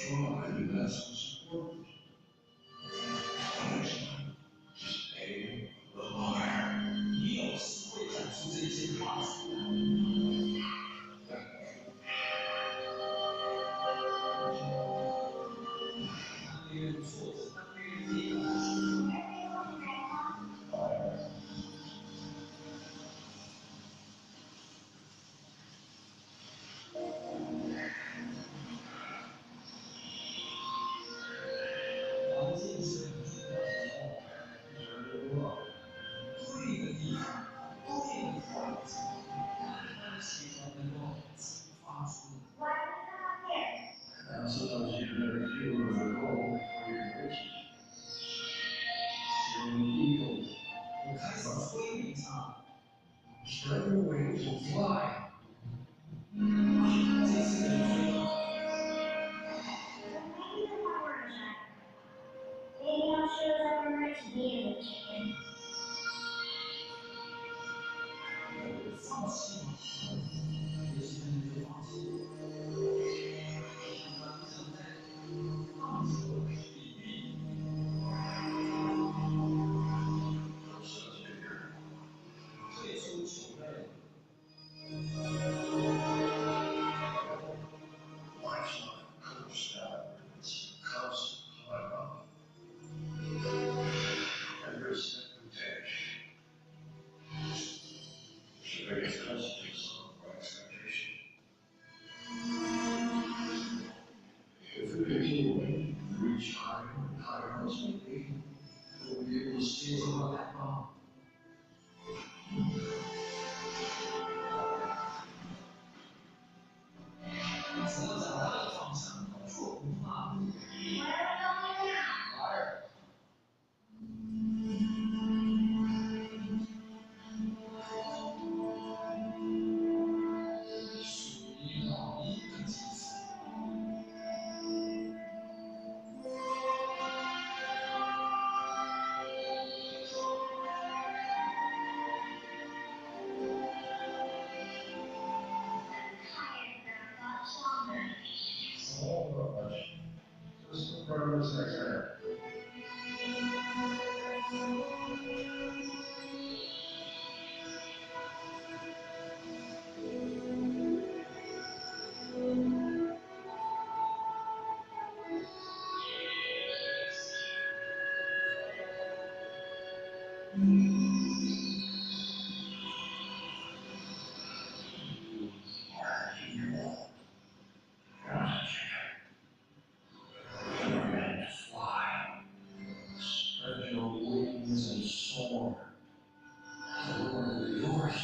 说了，你的小时候，为什么是陪和猫儿？你有机会讲出这些话出来。当别人挫折，当别人跌倒。环境是很重要的，对的地方，对的环境，它的协调能够激发出。And sometimes you better feel the goal for your relationship. 我开始催眠他 ，Spread your wings and fly. 这次可以飞吗？放弃吗？也许你就放弃。像咱们正在放弃的比喻，退出球队。Lifestyle coach that comes and respect protection. It's the biggest messages of expectation. If we continue to reach higher and higher ultimately, we'll be able to steal all that bomb. 只要找到一个方向，做不怕。属于老一的祭司。Oh, just for this next minute. Fly. Spread your wings and soar. The world is yours.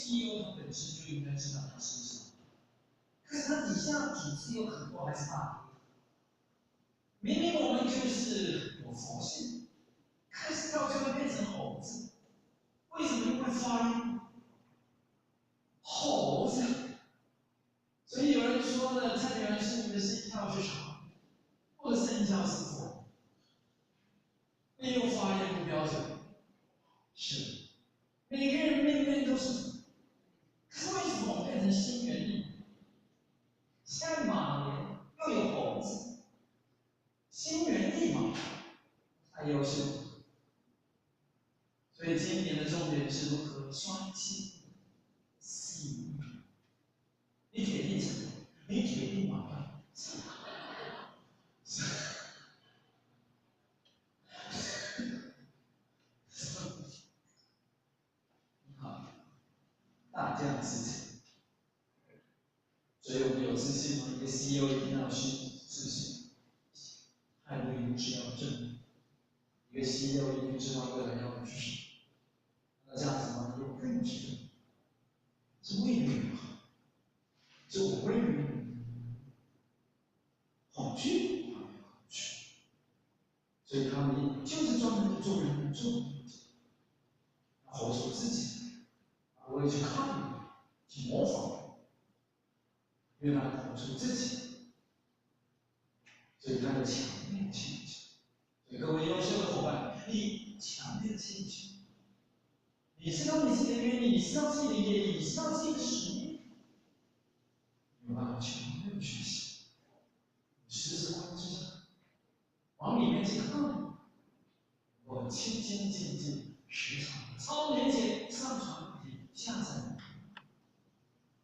CEO 他本身就应该知道他是什么，可是他底下的体制有很多还是大明明我们就是有佛性，可是到最后变成猴子。怎么会发音？猴子。所以有人说呢，蔡元是你的声音跳是啥？我的声音跳是佛。利用发音不标准，是每个人面对都是。可是为什么我变成新原力？现在马年又有猴子，新原力嘛，太优秀。所以今年的重点是如何双气细腻。你铁定成功，你铁定马上。好，大将之臣。所以我们有自信吗？一个 CEO 一定要有自信，态度一定是要正。一个 CEO 一定知道未来要的是什么。那这样子的话，你有认知的，是为了你好，是我为了你好去，所以他们就是专门的做人做活出自己，不会去看你，去模仿，因为他活出自己，所以他有强烈的兴趣。所以各位优秀的伙伴，你强烈的兴趣。你知道你自己的原理，你知道自己的业力，你知道自己的使命，有办法强烈的学习，时时关注着，往里面去看。我清清静静，时常超连接上传问题，下载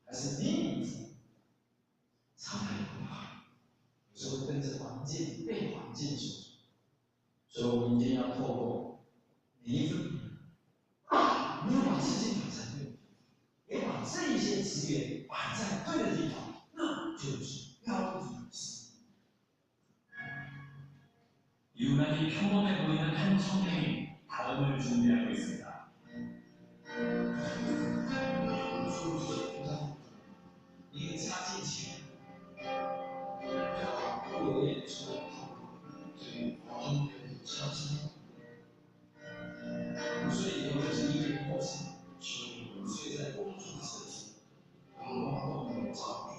还是另一种差别不大，有时候跟着环境被环境所，所以我们一定要透过每一份，你要把自己摆在对。也把这一些资源摆在对的地方，那就是标准式。 유난히 평범해 보이는 한 청년이 다음을 준비하고 있습니다. 이게 차진치. 왜 저희 어떤 차진? 所以有的是一个过程，所以在工作的时候，我们找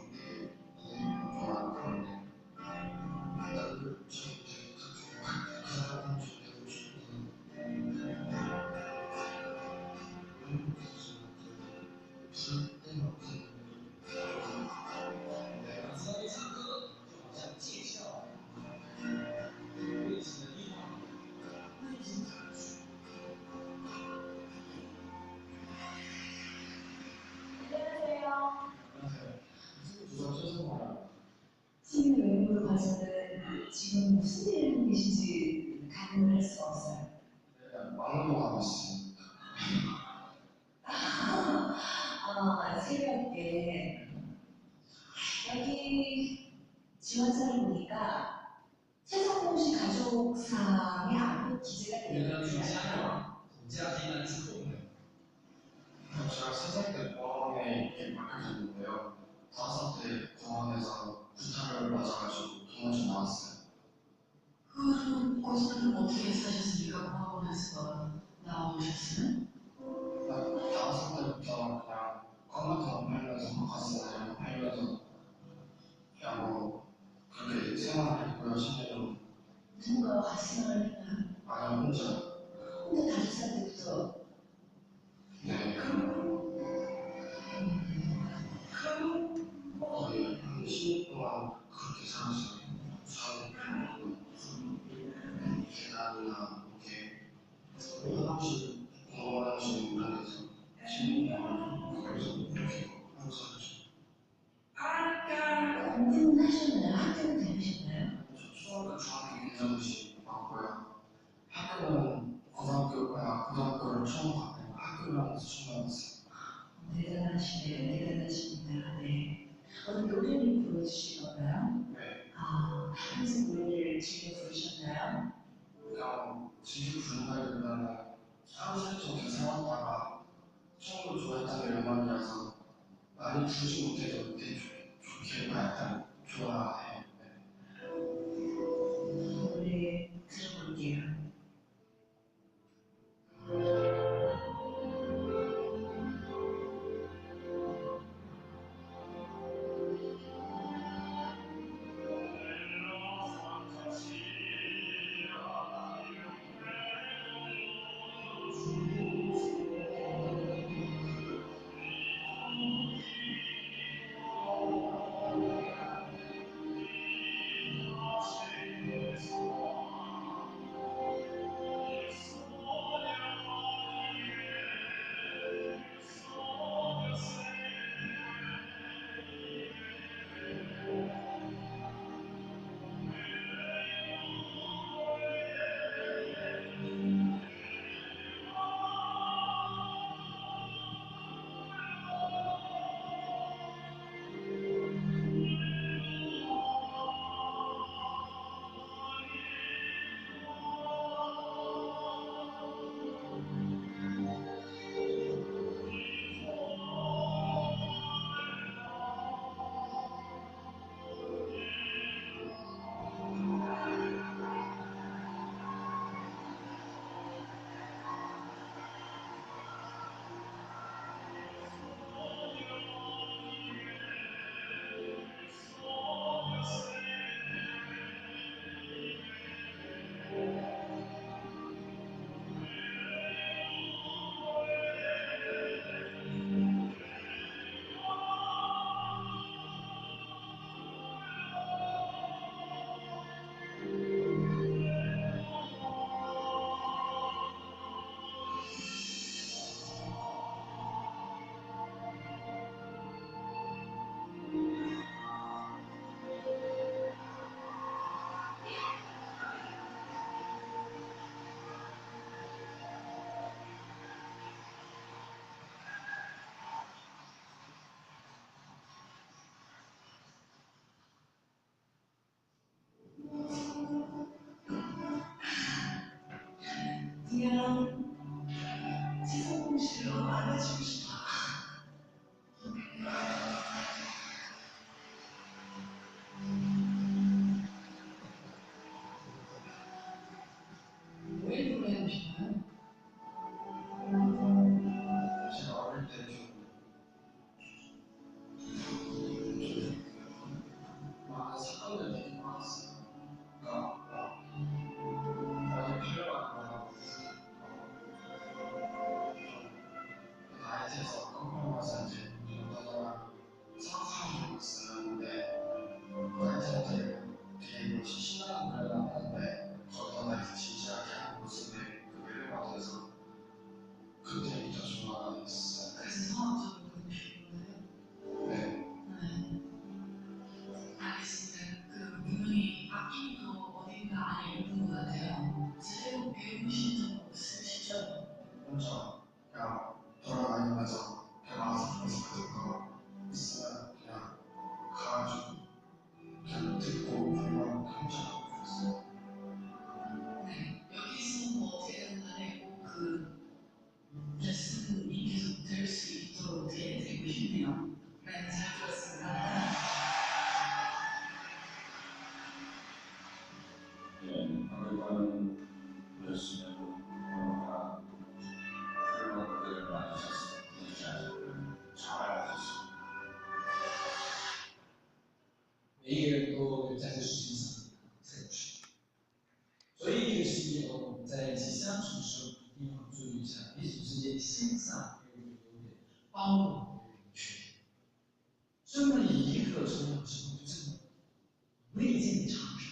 팀의 외모를 봐서는 지금 무슨 일을 하고 계신지 가늠을 할 수가 없어요. 말로 하고 있습니다. 새벽에 여기 지원서를 보니까 최성봉 씨 가족상에 아무 기재가 되어 있지 않아요. 제가 3살 때 공항에 이렇게 맡겨졌는데요. 5살 때 공항에서 구타를 맞아가지고 도망쳐 나왔어요. 그 고생은 어떻게 사셨습니까? 공항원에서 나오셨으면? 5살 때부터 그냥 껌같은 거 팔면서 가스 이런 거 팔면서 그냥 뭐 그렇게 생활했고요. 10년 누군가 가슴을 했나요? 아니요 혼자. 혼자 5살 때부터? 네. 거의 한 10년 동안 그렇게 살았어요. 계단이나 이렇게 화장실, 공원 화장실 이런 데서 10년 동안 거기서 이렇게 하고 살았죠. 공부는 하셨나요? 학교는 다니셨나요? 저 초등학교, 중학교 개념시 맞고요. 학교는 고등학교를 처음 갔고 학교를 처음 가봤어요. 대단하시네요. 대단하십니다. 네. 오늘 노래를 불러주실 건가요? 네. 항상 노래를 즐겨 부르셨나요? 그냥 즐겨 부른다기보다는 하루 살좀 이렇게 살았다가 처음으로 좋아했다는 음악이라서 많이 부르지 못해도 좋게 약간 좋아해요. 네. 노래 들어볼게요. 왜 노래하고 싶어요? 제가 어릴 때좀 많은 사건들이 되게 많았어요. 그러니까 어디 팔려고 안 하고 나이트에서 깜빡하면서 이제 여자랑 상상하고 있었는데 나이트한테 되게 신나는 노래가 나왔는데 거기서 나이트 진지하게 하는 모습에 그 매료가 돼서 그때부터 좋아하게 됐어요. 그래서 성악적으로 보고 싶은 거예요? 네. 알겠습니다. 그 분명히 악기도 어딘가 안에 있는 것 같아요. 제대로 배우신 적 없으시죠? 혼자 그냥 돌아다니면서 그냥 아스팔트 같은 거 있으면 그냥 가가지고 그냥 듣고 불만 혼자 하고 있어요. 네. 여기서 뭐 어떻게 되든 간에 꼭 그 레슨이 계속 될 수 있도록 되고 싶네요. 네, 잘 들었습니다. 예, 방금은 열심히 뭔가 그런 것들을 만드셨으면 잘하셨어요. 每一个人都有在这世界上特质，所以这个世界我们在一起相处的时候，一定要注意一下彼此之间心上有一个优点，包容有一个缺点。这么一个重要之后，就这么内建常识，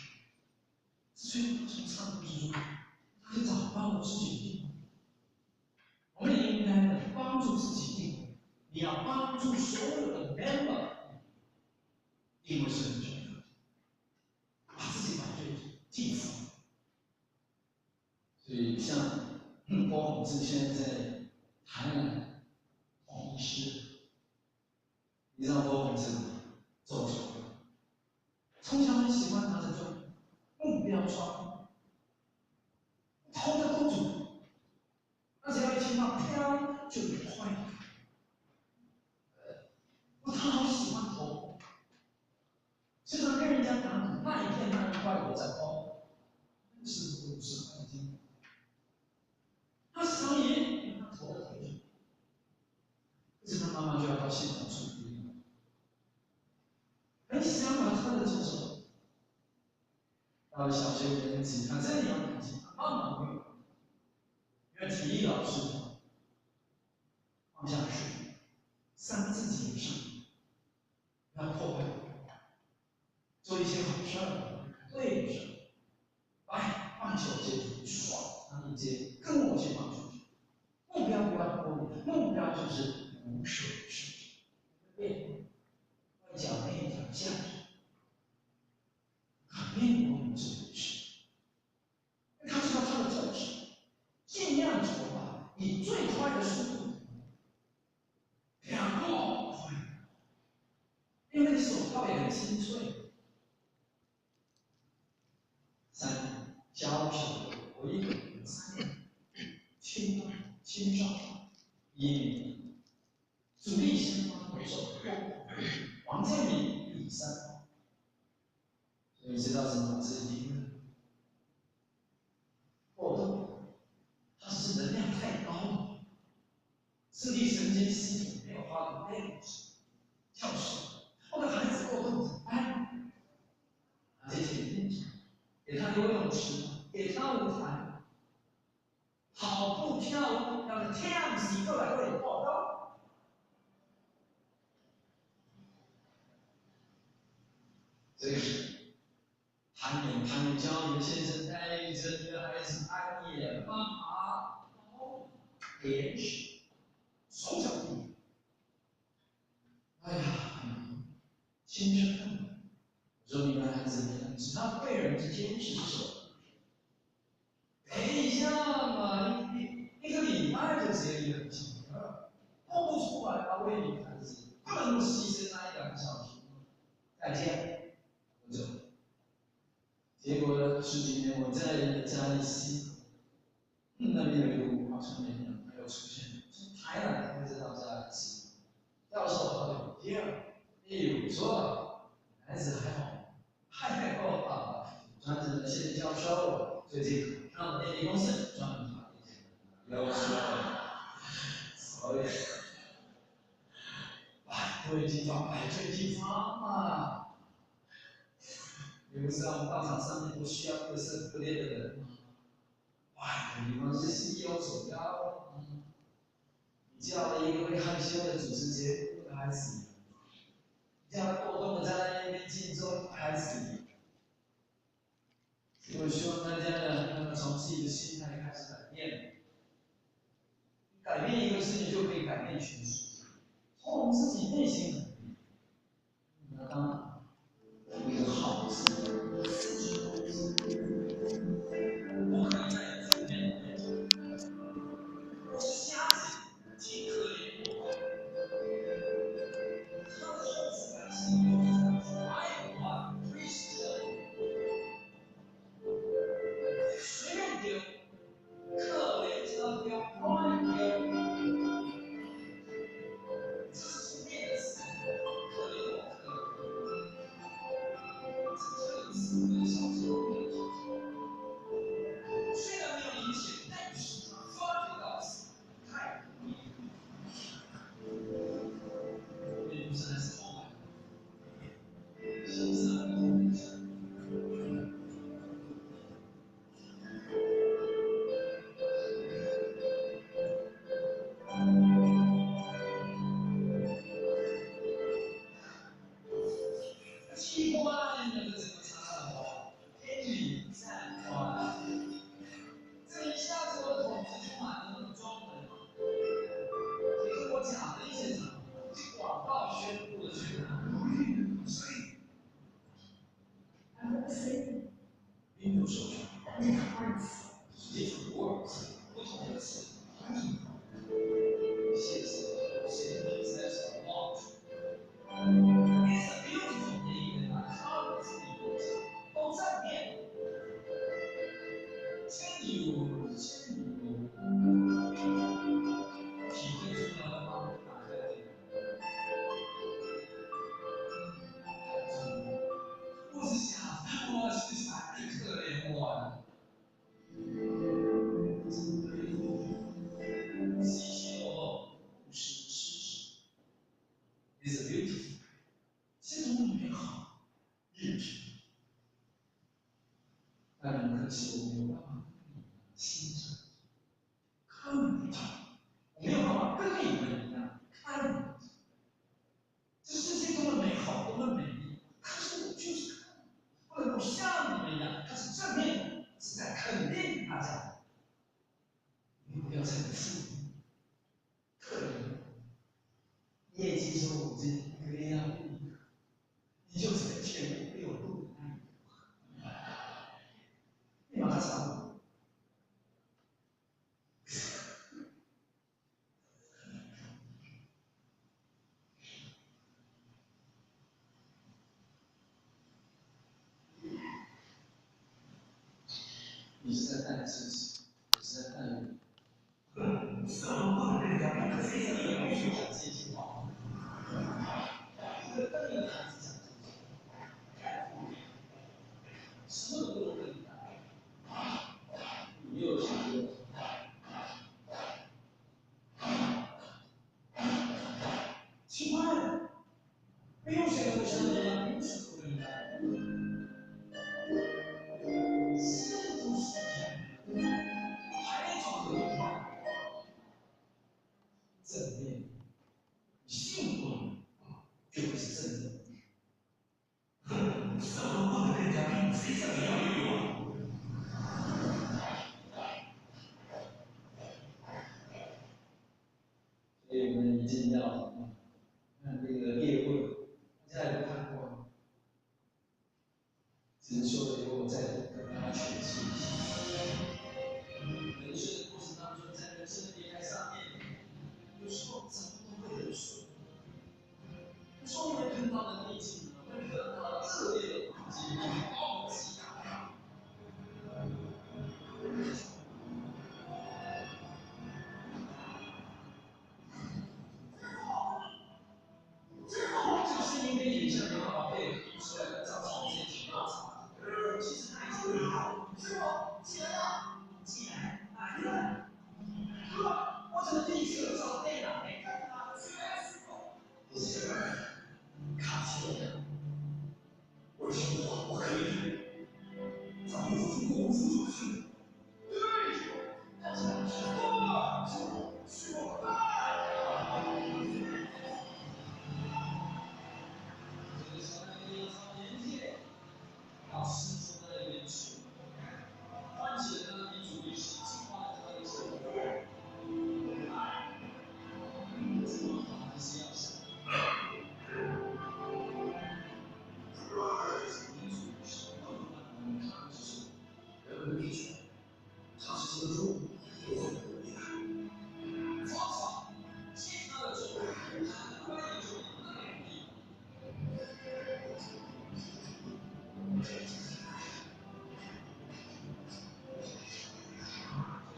所以从参与之中，他就找到了自己的定位。我们也应该帮助自己定位，你要帮助所有的 member 定位是很重要的，把自己摆对地方。所以像郭宏志现在在台南统一师，你知道郭宏志吗？做什么？从小很喜欢拿着这种目标装，投的都准，而且要一听到飘就得快。他好喜欢投，经常跟人家打赌，那一片那一块我在投，那是50块钱。他时常赢，他投的挺准，这他妈妈就要到现场处理了。很想把他的这种到了小学5年级，他真的要感激他妈妈没有，因为体育老师放下水，伤自己的身，不要破坏，做一些好事儿、对的事儿。来，棒球接爽，让你接，跟我去棒球去。目标不要过远，目标就是无水世界，练外脚内脚下去，很面我们这回事。他知道他的特质，尽量做到以最快的速度，然后快，因为手套也很清脆。三，娇小的活一点，3年，青少年，主力先发为首，王建民第3，所以知道什么是敌人？过度，他是能量太高了，自律神经系统没有发育内教授，我的孩子过度怎么办？这些认真。给他游泳池，给他舞台，跑步、跳舞，让他跳起过来为报道。这个是攀岩教育先生带着你的孩子攀岩、慢爬、连续，从小毕业。哎呀，青春饭。说你们孩子们知道贵人之天使是什么？等一下嘛，一个礼拜就只有1个小时，播不出来，他为你孩子不能牺牲那1-2个小时。再见，我走。结果呢，十几年我在嘉义西，那边有一个文化青年团，他又出现，从台南开车到嘉义西，教授好久不见了，哎呦，说孩子还好。还够好，穿着现是教授，最近让电力公司专门搞这些，有时候，所以，对地方，对地方嘛。有时候道场上面不需要各色各类的人吗？对地方是稀有主要。你叫了一个会害羞的主持节目，害死你；叫过动的在那边静坐，害死你。我希望大家呢，从自己的心态开始改变，改变一个事情就可以改变全世界，从我们自己内心改变。那当然，一个好的事情，自己好的事情，不可以在负面的面前。我是瞎子，挺可怜我。他的后子百姓有这样子，爱我，追求，随便丢。可怜这标乱丢，这是负面的词，可怜我，这个词跟小时候没有小时候，虽然没有影响，但是它发展到太容易，并不是还是后来，形式很多。器官那个怎么查的？天理善观，这一下子我的口子就满了那种中文嘛。也是我讲的一些场合，广告宣布的宣传，所以，I'm saying， 并不授权 ，different words， 不同的词，谢谢，谢谢，在什么？It's a beautiful thing that I can't speak， 都正面。真有，体会出来了吗？打开这个。我是瞎子，我是傻子，可怜我了。稀稀落落，不是事实。It's beautiful， 是多么美好，日志。但很可惜，我没有办法欣赏，看不到，我没有办法跟你们一样看不到。这世界多么美好，多么美丽，可是我就是看不能够像你们一样，它是正面的，是在肯定大家。你不要再负面，可怜，业绩收入金一个月要你就才全部6路，你马上，你是在看自己，你是在看你。什么不能讲？不可以的，也必须讲信心话。这个更有孩子讲信心，什么都不能跟你讲。你有想过？奇怪了，没有谁会像这样如此不应该。是都是这样，还没找到一块正面，你信过了，就会是正的。个人体权，它是这个作用，有很多厉害。放放，其他的作用，它关于作用的能力。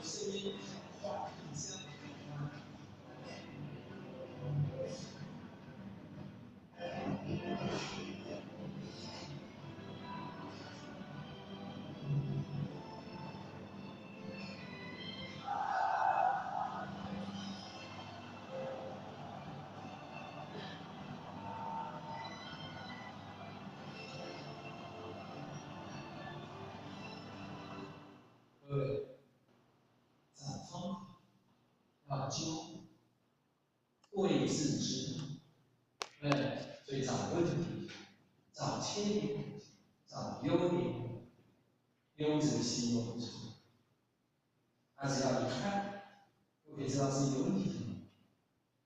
声音话音箱。各位，找方法，要教，贵自知。所以找问题，找缺点，找优点，优者西优者。他只要一看，就可以知道自己有问题什么。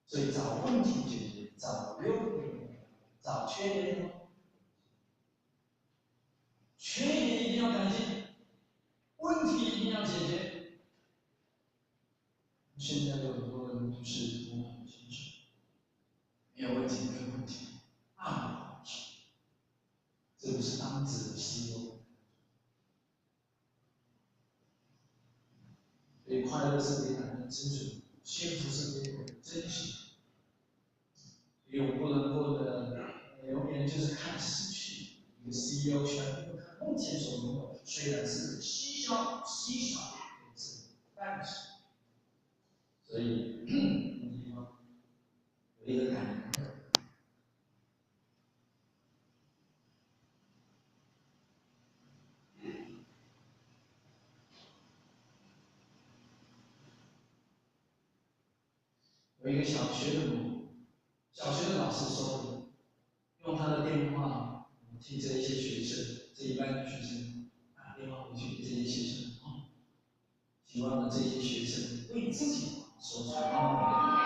所以找问题解决，找优点，找缺点。缺点一定要改进，问题一定要解决。现在有很多人都是不很清楚，没有问题，没有问题，暗好这不是当子的西优。所以快乐是给人生存，幸福是给人珍惜。所以我不能够永远就是看失去。一个 CEO 全部看目前所拥有，虽然是稀少，但是，所以有一个感恩。有一个小学的老师说的，用他的电话替这一些学生，这一班的学生打电话回去给这些学生希望呢这些学生为自己说出他们的。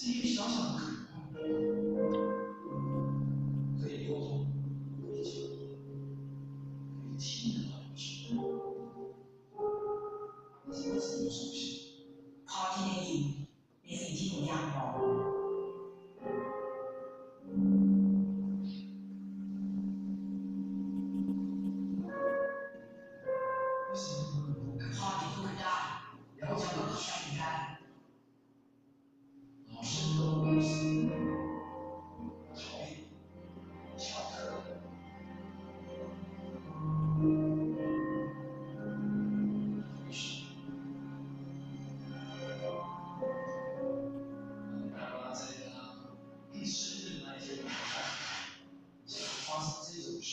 是一个小小的渴望，可以沟通，可以交流，可以听得到什么？什么是你熟悉？พอที่ได้ยินในสิ่งที่หนูอยากบอก พอที่พูดได้แล้วก็เข้าใจได้ 老师都是逃避、翘课。爸爸在他第10日那一天晚上，竟然发生这种事。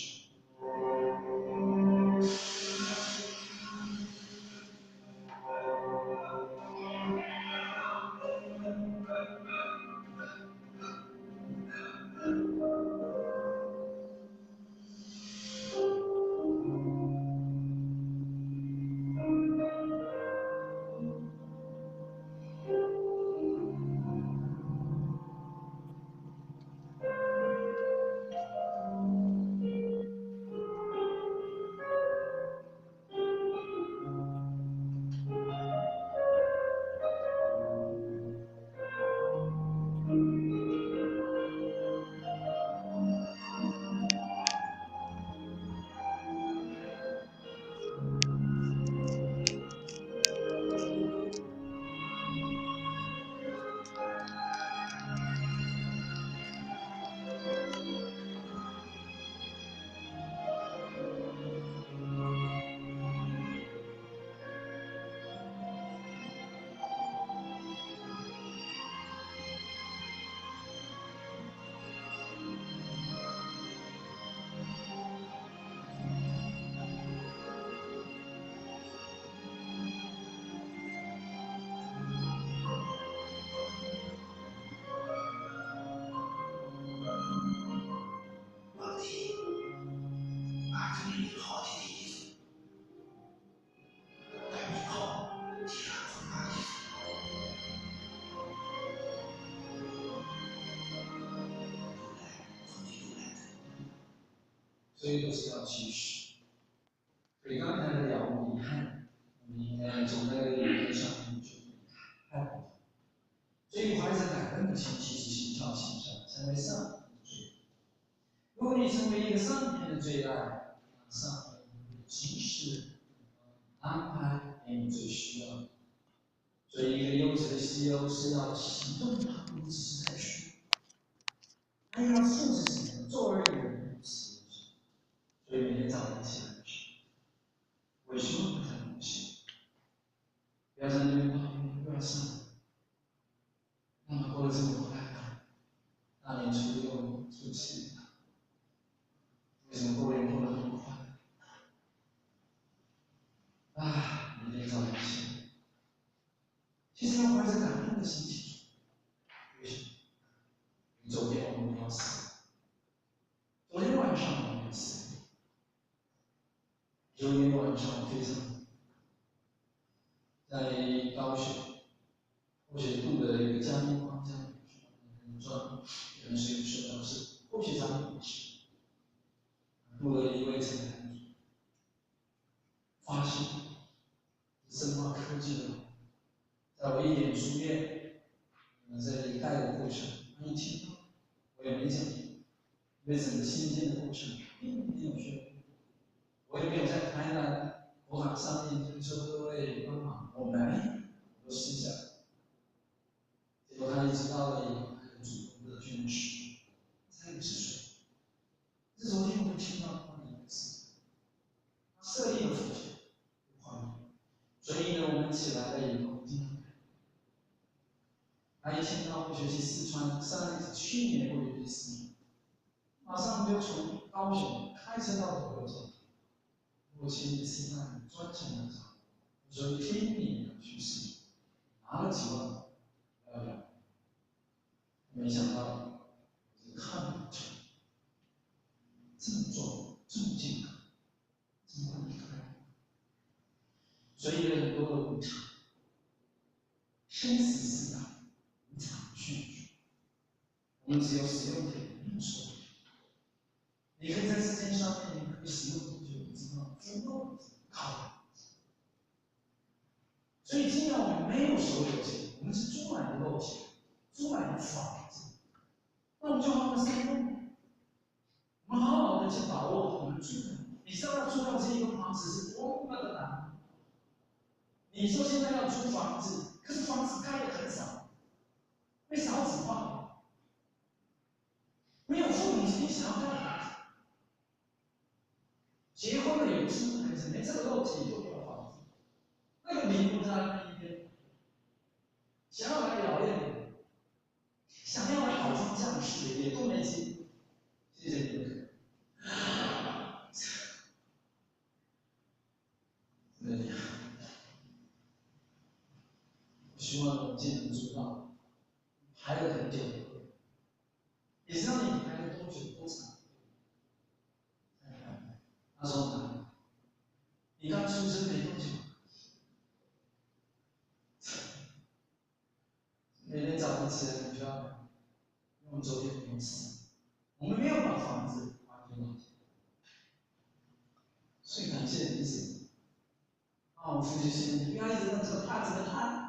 บางทีอาจจะไม่มีพ่อที่ดีที่สุดแต่มีพ่อที่รักคนมากที่สุดดูแลคนที่ดูแลเธอ 所以都是要继续。所以刚才的聊遗憾，我们应该从那个遗憾上面去看。所以怀着感恩的心，其实心跳心上，成为上天的最爱。如果你成为一个上天的最爱，上天会及时安排给你最需要的。所以，一个优质的 CEO 是要行动的，不只是在说。他要复制什么？做而有人此。所以每天早上起来的时候，为什么不太东西？不要在那边抱怨，不要上。那么过得这么快乐，大年初6、初7，为什么过年过得那么快乐？啊，每天早上起来，其实要怀着感恩的心情。为什么？昨天我们要死，昨天晚上我们要死，昨天晚上非常在高雄，或许度的一个嘉宾方家专，可能是有说到是后学长也是，度了一位陈台主，发现生化科技的，在我一点书院，在这里带的过程，他一听到，我也没讲，因为整个新建的过程并没有学，我也没有在台南佛堂上面就说各位帮忙，我没，我试一下。结果他一直到了以后，他就主动的去认识，才50岁。这昨天我就听到他的一个词，他设立了佛学，画面。所以呢，我们起来了以后，经常他一听到会学习四川，去年会学习四川，马上就从高雄开车到德州，我请你吃饭，专程来找我，我说听你的去试，拿了几万，不要聊。没想到看不成，这么重，这么健康，这么离开。所以很多的无常，生死四大，无常顺序。们只有使用点没有说。你可以在时间上面，你可以使用多久？你知道足够好。所以今年我们没有手有钱，我们是租买的肉钱，租买的房子。那我们就好好善用，我们好好的去把握好我们住的。你知道要租到这一个房子是多么的难？你说现在要租房子，可是房子盖的很少，为少子化，没有父母亲想要盖房子，结婚了也不是孩子，连这个肉体都没有房子，那个名不在那一边，想要来疗养，想要来考上将士也都没机，谢谢你们。我希望我们今天能做到，排了很久，你知道你排了多久多长？他说哪？你刚出生没多久，每天早上起来你就要用昨天的东西，我们没有把房子还给老天，所以感谢彼此。我父亲说：“你不要一直怎么看怎么看，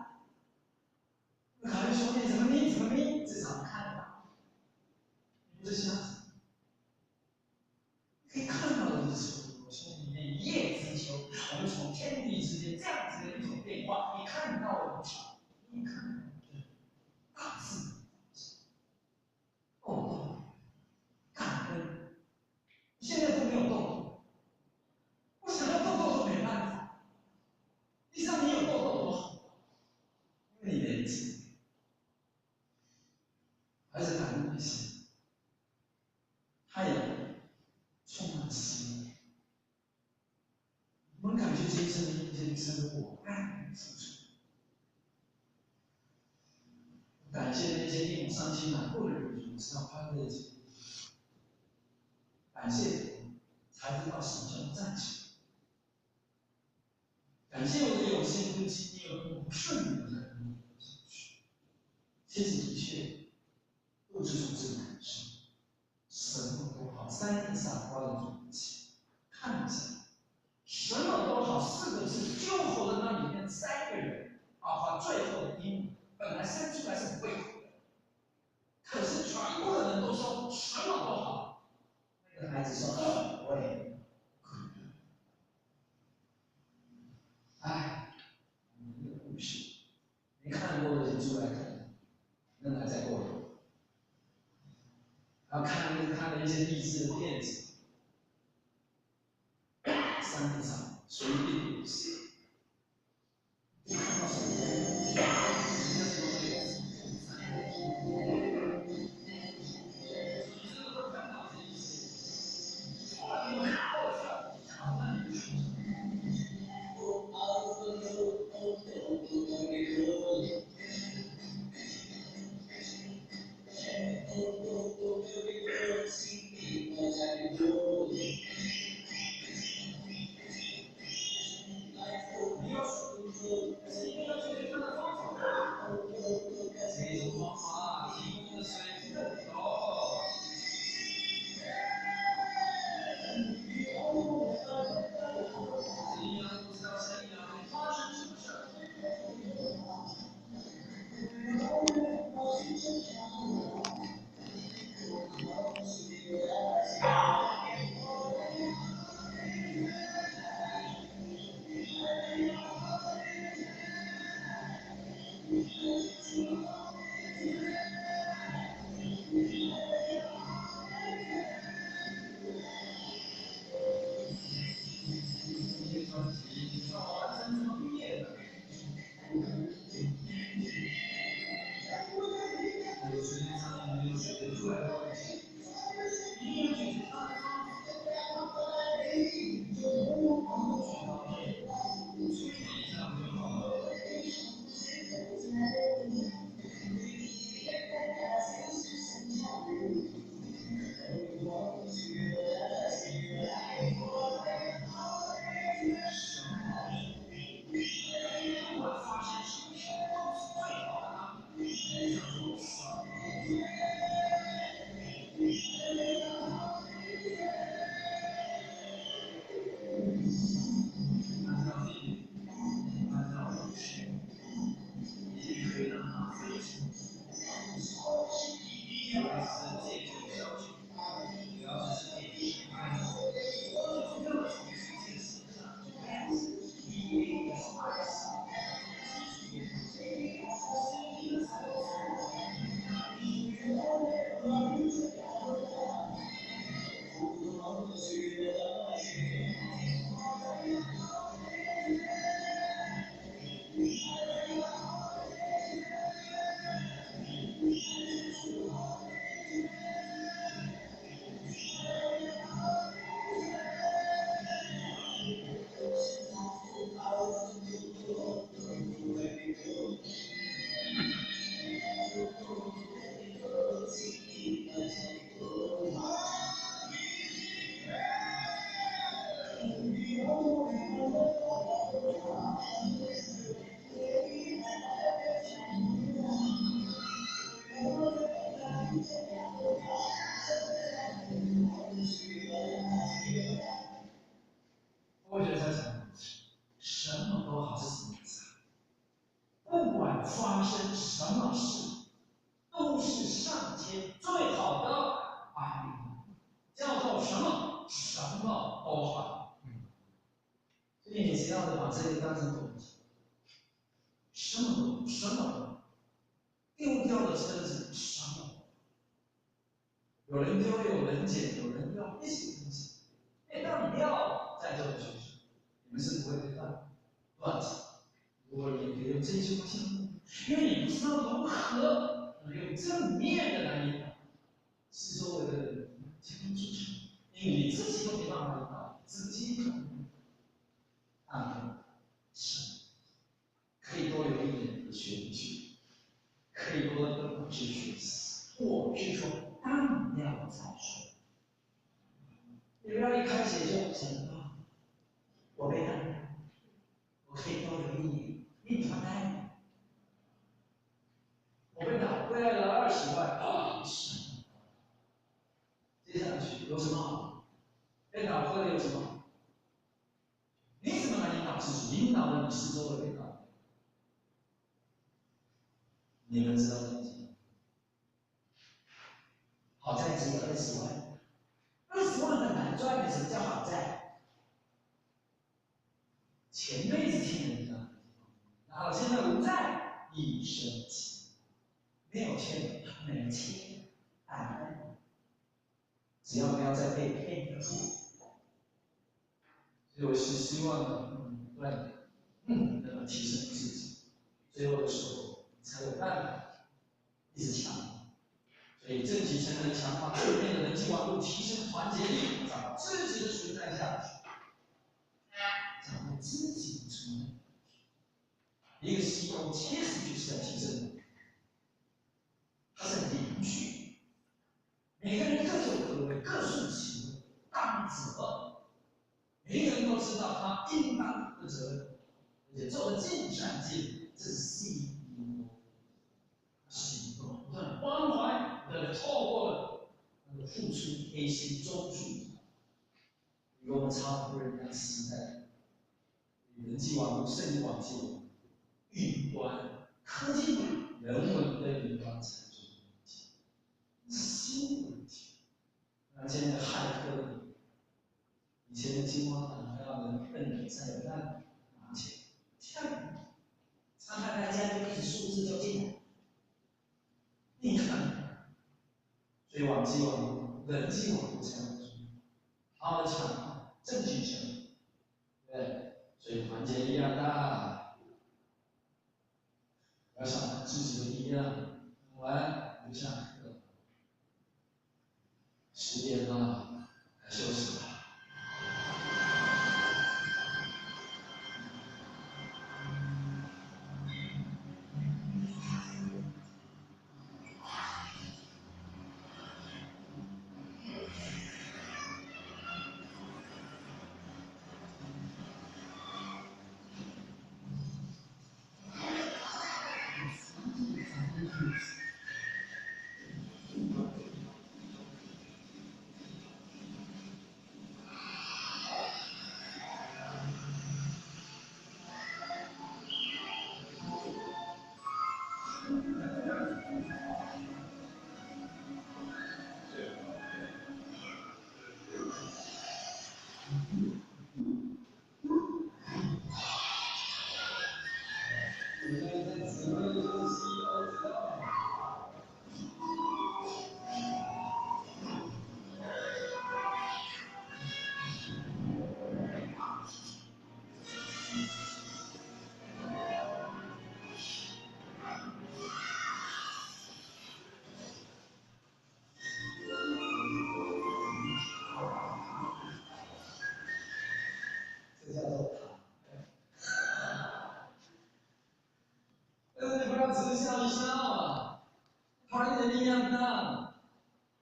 考虑兄弟怎么命，至少看到，不是这样子。可以看到的是从里面一叶知秋，我们从天地之间这样子的一种变化，你看到了多少？你看到的大自然，感恩，现在都没有动动，我想要动动都没办法。你知道你有动动多好，因为你年纪。”还是感恩的心，他也充满希望。我们感觉这一生的一天生活爱付出，感谢那些义无伤心难过的人，知道欢乐的经历，感谢才知道什么叫站起来，感谢我的有限不经历而不顺利的人，其实的确都是从这个感受。什么都好，三个傻瓜的勇气，看一下，什么都好四个字，救活了那里面3个人，把最后的鹦鹉本来生出来是不会哭的，可是全部的人都说什么都好，那个孩子说我也哭。哎，这个故事，没看过的人出来看，那还在过头。然后看了一些励志的片子，3个字，随便有些，不看到什么。什么都好。所以你只要把这个当成动机，什么丢掉的车子什么，有人丢，有人捡，有人要一起东西。当你要在这种学习，你们是不会被乱讲。如果你可以用这句话相互，因为你不知道如何用正面的来引导四周围的人去帮助他，因为你自己都没办法引导自己。是可以多留一点学一学，可以多跟我去学习。我是说，当你要再说，你不要一开始就想到我被打，我可以多留一年，你不该。我被打回来了20万啊！是。接下去有什么好？被打回来有什么好？你怎么来引导自己？引导了你四周的被打。你们知道问题？好债只有20万，20万很难赚的，什么叫好债？前辈子欠人家，然后现在无债一生气，没有欠，没有欠，只要不要再被骗了。所以我是希望呢，提升自己，最后的时候才有办法一直强。所以正极才能强化对面的人际网络，提升团结力，找到自己的存在价值，找到自己的存在。一个 CEO 其实就是在提升的，他是邻居，每个人各有各为，各顺其位，当责，每个人都知道他应当的责任，而且做了尽善尽美，这是 CEO。行动，不断关怀，不断透过了付出，黑心中助，与我们差不多人家时代，人际网络、甚至网际网络、云端、科技、人文的云端才是问题，新问题。而且那个骇客，以前的金光党还要能摁你才有办拿钱，现在他看大家就一直数字就进来。你看，所以网际网络、人际网络才有好的强化正矩性，对，所以团结力量大，要想自己的力量，完就下课，10点了，该休息了。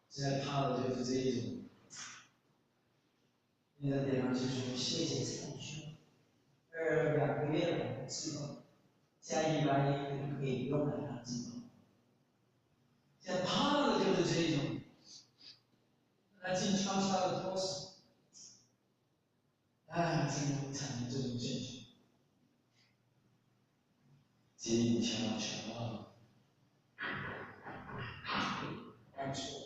现在怕的就是这一种，你的点上去说谢谢参选，2个月了之后，下1班也可以用来当之后，现在怕的就是这一种，那静悄悄的脱手，经常产生这种现象，紧悄悄，按错。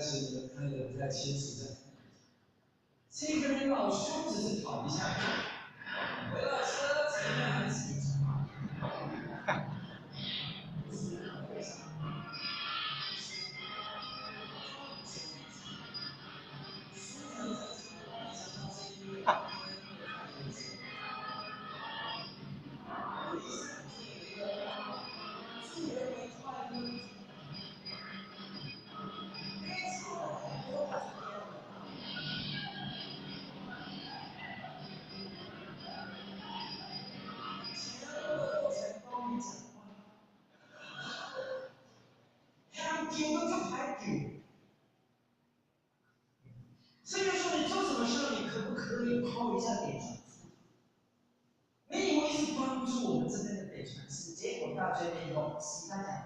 是你们看的不太清楚的。这个人老兄只是跑一下步，回到车前面还是有什么？所以说你做什么事，你可不可以抛一下点传师？你以为是帮助我们这边的点传师，结果到最后一个其他讲。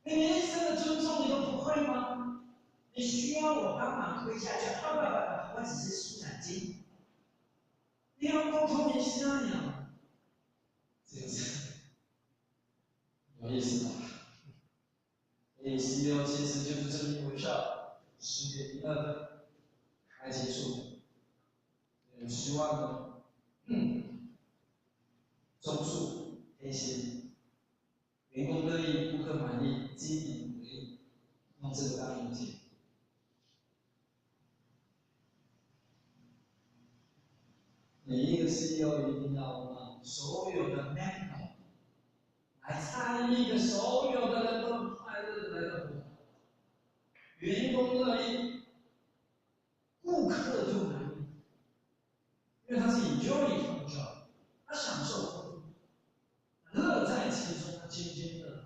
你连一声的尊重你都不会吗？你需要我帮忙推下去，我只是舒展筋。你要沟通一下呀，这个是有意思吧？16其实就是这么一回事，10点12分该结束。希望呢，中数黑心，员工乐意，顾客满意，经理努力，用这个当逻辑。每一个 CEO 一定要把所有的 member 来参与的所有的人都快乐的来到活动，员工乐意，顾客就满意，因为他是 enjoy 他的 job， 他享受活动，乐在其中，他津津乐道。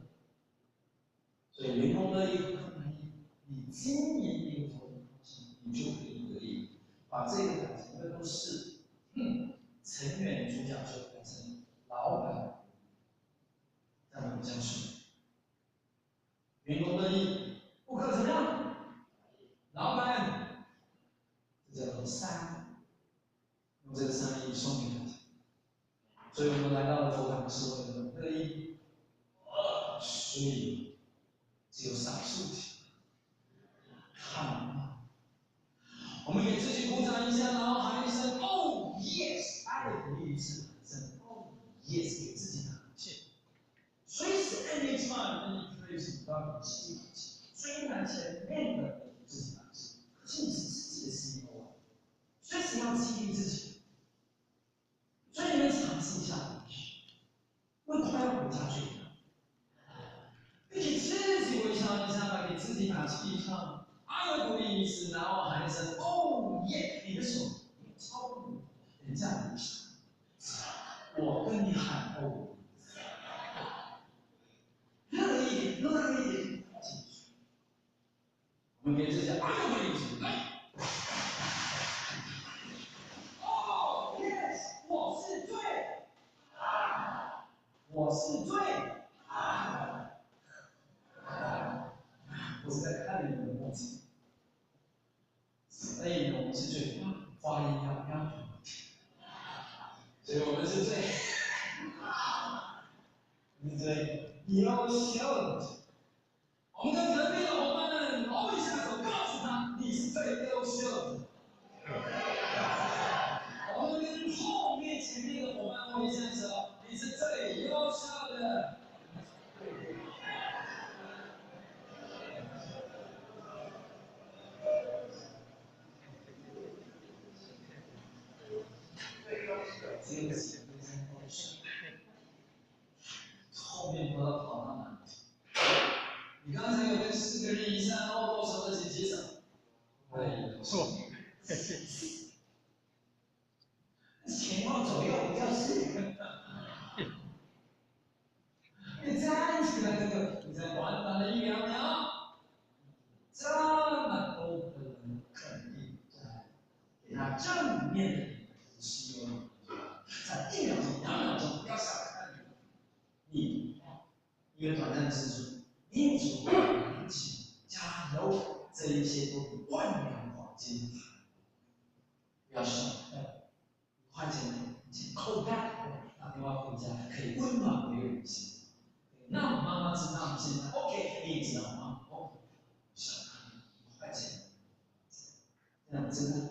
所以员工乐意，顾客满意，你经营一个活动，你就可以得以把这个感情分都是。成员主角就变成老板，这样比较顺。员工乐意，顾客怎么样？老板，这叫做善，用这个善意送给大家。所以我们来到了佛堂是为了乐意，所以只有少数看。我们给自己鼓掌一下，然后喊一声 “Oh yes”， 爱的鼓励是喊一声 “Oh yes”， 给自己打气。随时 anytime any place 都要给自己打气。虽然前面的给自己打气，可是你是自己的 CEO 啊，随时要激励自己。所以你们尝试一下，为快要活下去，并且自己微笑一下，给自己打气一下。爱的鼓励一次，然后喊一声 “Oh yeah”， 你的手超过我，人家一下，我跟你喊 “Oh”， 热一点，热一点，我们给自己爱的鼓励一次，来。Oh yes， 我是对，我是对，我是在看你们的默契。所以呢，我们是最发音要标准，所以我们是最优秀的。我们跟隔壁的伙伴们搂一下手，告诉他你是最优秀的。我们跟后面前面的伙伴握一下手，你是最优秀的。这个是非常优秀。后面不知道跑到哪里。你刚才有跟4个人以上握手的，请举手。前后左右不要是。你站起来，哥哥，你再短短的1秒秒，这么多的人肯定在给他正面的希望，在1秒钟、2秒钟，不要小看你一个短暂的之处，民主勇气加油，这一切都比万两黄金不要小看，5块钱钱扣袋，打电话回家可以温暖回我们心。让妈妈知道你现在 OK， 你也知道吗？小康1块钱，这样真的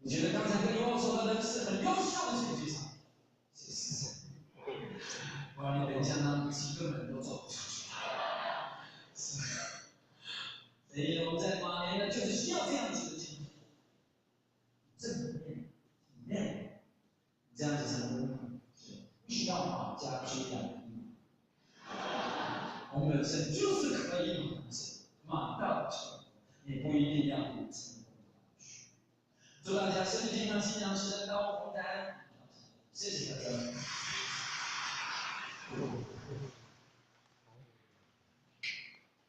我觉得刚才跟尤说的人是很优秀的选举场，谢谢。我让你等一下呢，几个人都走不出去。所以我们在8年呢，就是需要这样子的情况，正面、体面，这样子才能不需要把家居养低。红人生就是可以马生，马到成，也不一定要成功的去。祝大家身体健康，心想事成，高红单。谢谢大家。